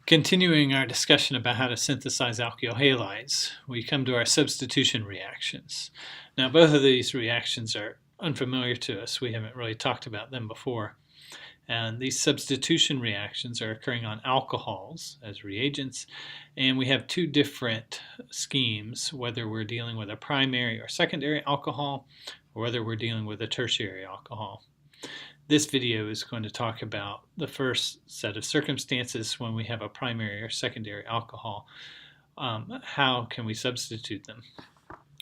Continuing our discussion about how to synthesize alkyl halides, we come to our substitution reactions. Now, both of these reactions are unfamiliar to us. We haven't really talked about them before. And these substitution reactions are occurring on alcohols as reagents. And we have two different schemes, whether we're dealing with a primary or secondary alcohol, or whether we're dealing with a tertiary alcohol. This video is going to talk about the first set of circumstances when we have a primary or secondary alcohol. How can we substitute them?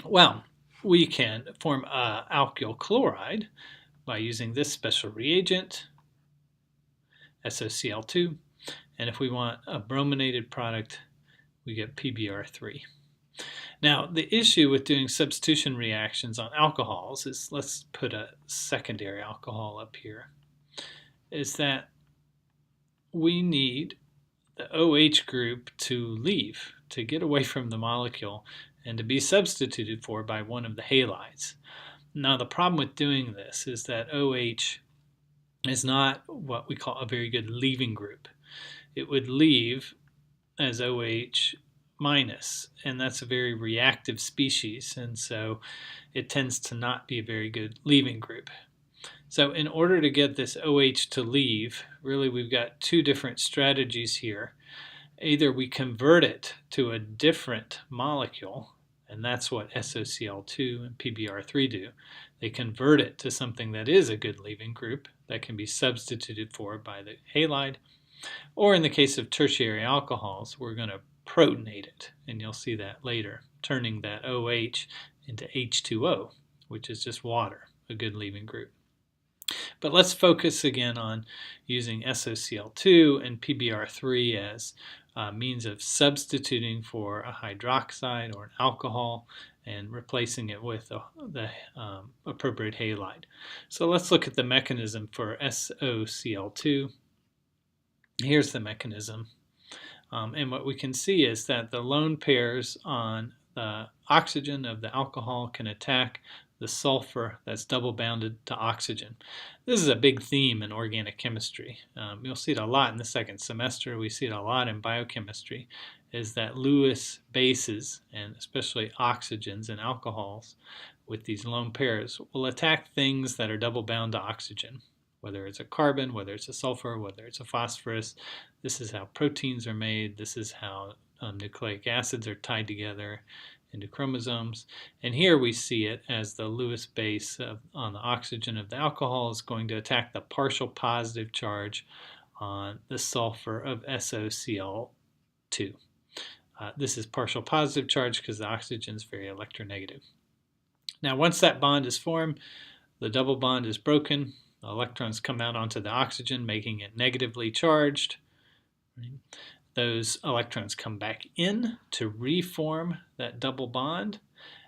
Well, we can form alkyl chloride by using this special reagent, SOCl2, and if we want a brominated product, we get PBr3. Now, the issue with doing substitution reactions on alcohols is, let's put a secondary alcohol up here, is that we need the OH group to leave, to get away from the molecule, and to be substituted for by one of the halides. Now, the problem with doing this is that OH is not what we call a very good leaving group. It would leave as OH minus, and that's a very reactive species, and so it tends to not be a very good leaving group. So in order to get this OH to leave, really we've got two different strategies here. Either we convert it to a different molecule, and that's what SOCl2 and PBr3 do. They convert it to something that is a good leaving group that can be substituted for by the halide. Or in the case of tertiary alcohols, we're going to protonate it, and you'll see that later, turning that OH into H2O, which is just water, a good leaving group. But let's focus again on using SOCl2 and PBr3 as means of substituting for a hydroxide or an alcohol and replacing it with the appropriate halide. So let's look at the mechanism for SOCl2. Here's the mechanism. And what we can see is that the lone pairs on the oxygen of the alcohol can attack the sulfur that's double bounded to oxygen. This is a big theme in organic chemistry. You'll see it a lot in the second semester. We see it a lot in biochemistry, is that Lewis bases, and especially oxygens and alcohols with these lone pairs, will attack things that are double bound to oxygen. Whether it's a carbon, whether it's a sulfur, whether it's a phosphorus. This is how proteins are made. This is how nucleic acids are tied together into chromosomes. And here we see it as the Lewis base on the oxygen of the alcohol is going to attack the partial positive charge on the sulfur of SOCl2. This is partial positive charge because the oxygen is very electronegative. Now, once that bond is formed, the double bond is broken. Electrons come out onto the oxygen, making it negatively charged. Those electrons come back in to reform that double bond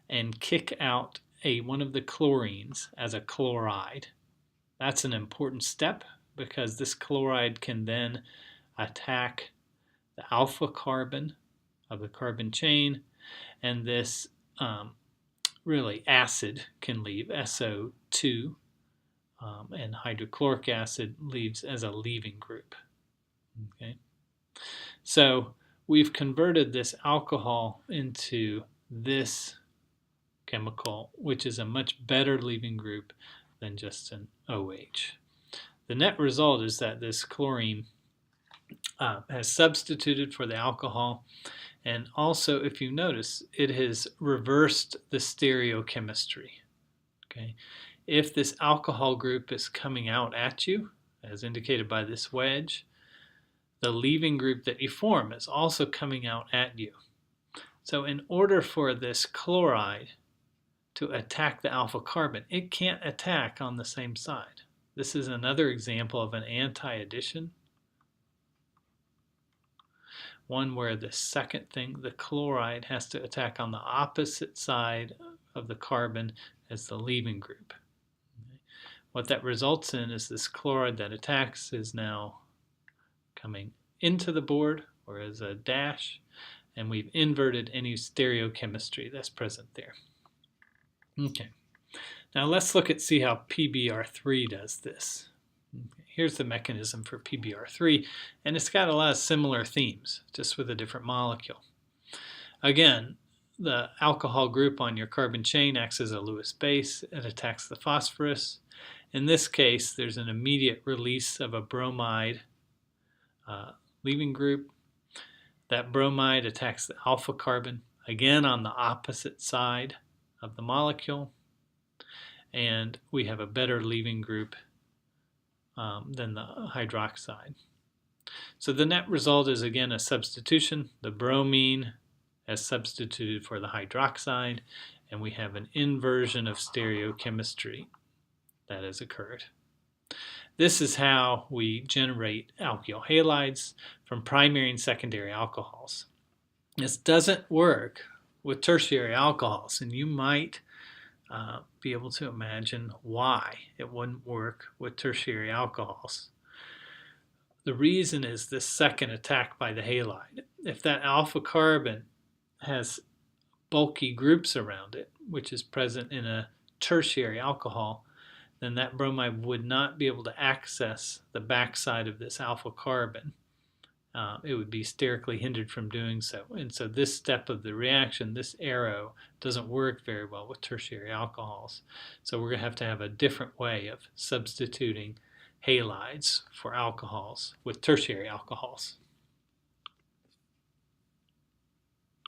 and kick out one of the chlorines as a chloride. That's an important step because this chloride can then attack the alpha carbon of the carbon chain, and this really acid can leave, SO2. And hydrochloric acid leaves as a leaving group. Okay, so we've converted this alcohol into this chemical, which is a much better leaving group than just an OH. The net result is that this chlorine has substituted for the alcohol, and also, if you notice, it has reversed the stereochemistry. Okay. If this alcohol group is coming out at you, as indicated by this wedge, the leaving group that you form is also coming out at you. So in order for this chloride to attack the alpha carbon, it can't attack on the same side. This is another example of an anti-addition. One where the second thing, the chloride, has to attack on the opposite side of the carbon as the leaving group. What that results in is this chloride that attacks is now coming into the board, or as a dash, and we've inverted any stereochemistry that's present there. Okay, now let's see how PBr3 does this. Okay. Here's the mechanism for PBr3, and it's got a lot of similar themes, just with a different molecule. Again, the alcohol group on your carbon chain acts as a Lewis base. It attacks the phosphorus. In this case, there's an immediate release of a bromide leaving group. That bromide attacks the alpha carbon, again on the opposite side of the molecule, and we have a better leaving group than the hydroxide. So the net result is again a substitution. The bromine has substituted for the hydroxide, and we have an inversion of stereochemistry that has occurred. This is how we generate alkyl halides from primary and secondary alcohols. This doesn't work with tertiary alcohols, and you might be able to imagine why it wouldn't work with tertiary alcohols. The reason is this second attack by the halide. If that alpha carbon has bulky groups around it, which is present in a tertiary alcohol, then that bromide would not be able to access the backside of this alpha carbon. It would be sterically hindered from doing so. And so this step of the reaction, this arrow, doesn't work very well with tertiary alcohols. So we're going to have a different way of substituting halides for alcohols with tertiary alcohols.